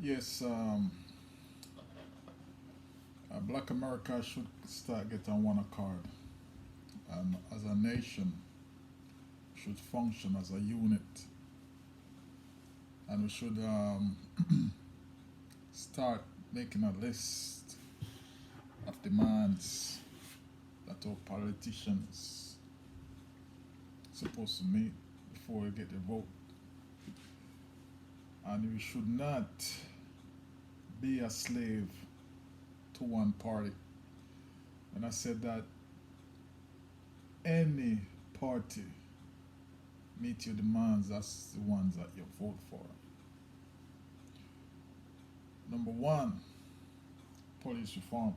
Yes, Black America should start getting one accord, and as a nation, should function as a unit, and we should start making a list of demands that our politicians supposed to meet before we get the vote, and we should not be a slave to one party. And I said that any party meet your demands, that's the ones that you vote for. Number one, police reform.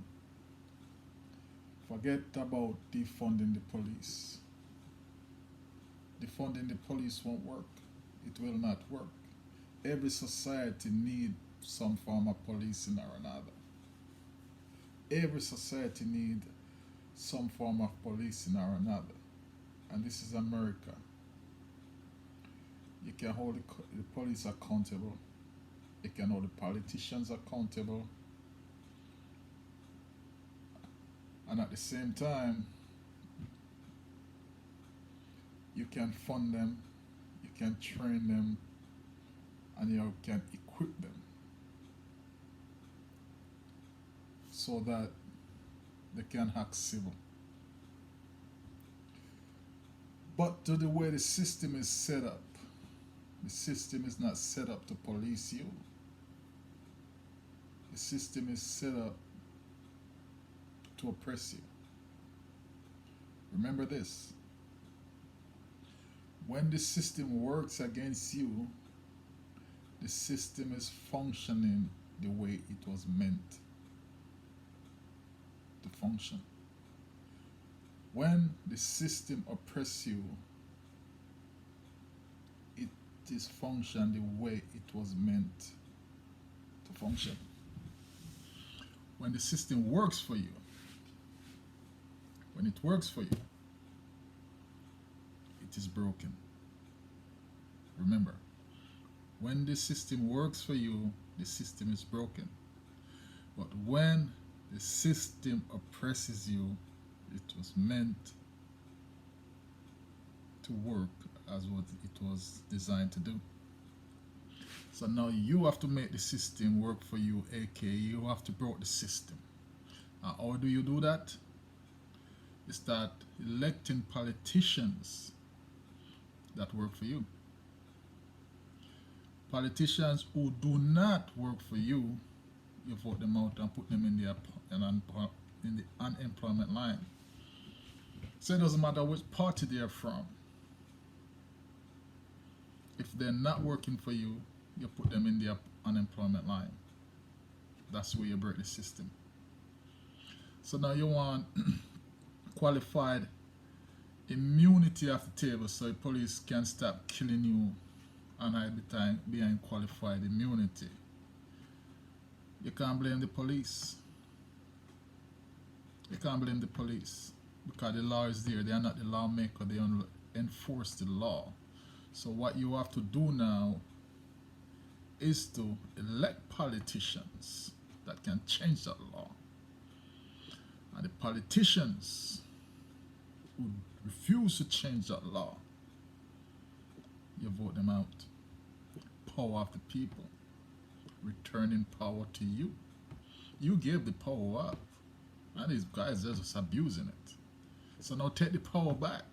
Forget about defunding the police. Defunding the police won't work. It will not work. Every society needs some form of policing or another. Every society needs some form of policing or another. And this is America. You can hold the police accountable. You can hold the politicians accountable. And at the same time, you can fund them, you can train them, and you can equip them so that they can act civil. But to the way the system is set up, the system is not set up to police you. The system is set up to oppress you. Remember this. When the system works against you, the system is functioning the way it was meant to function. When the system oppresses you, it is function the way it was meant to function. When the system works for you, when it works for you, it is broken. Remember, when the system works for you, the system is broken. But when the system oppresses you, it was meant to work as what it was designed to do. So now you have to make the system work for you, aka you have to break the system. And how do you do that? You start electing politicians that work for you. Politicians who do not work for you, you vote them out and put them in the unemployment line. So it doesn't matter which party they're from. If they're not working for you, you put them in the unemployment line. That's where you break the system. So now you want qualified immunity at the table so the police can stop killing you and hide behind qualified immunity. You can't blame the police. You can't blame the police because the law is there. They are not the lawmaker. They only enforce the law. So what you have to do now is to elect politicians that can change that law. And the politicians who refuse to change that law, you vote them out. Power of the people, returning power to you. You gave the power up, and these guys are just abusing it. So now take the power back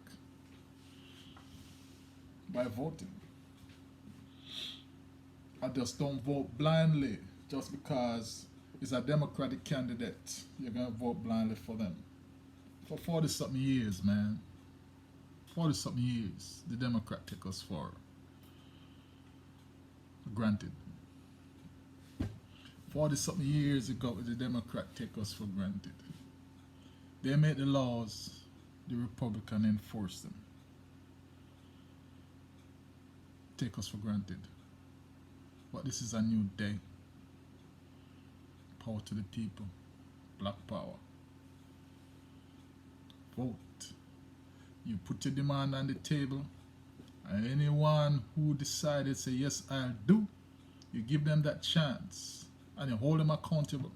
by voting. I just don't vote blindly just because it's a Democratic candidate. You're going to vote blindly for them. For 40 something years, man. 40 something years, the Democrat took us for granted. 40 something years ago, the Democrat take us for granted. They made the laws, the Republican enforce them. Take us for granted. But this is a new day. Power to the people. Black power. Vote. You put your demand on the table, and anyone who decided say yes I'll do, You give them that chance and you hold them accountable.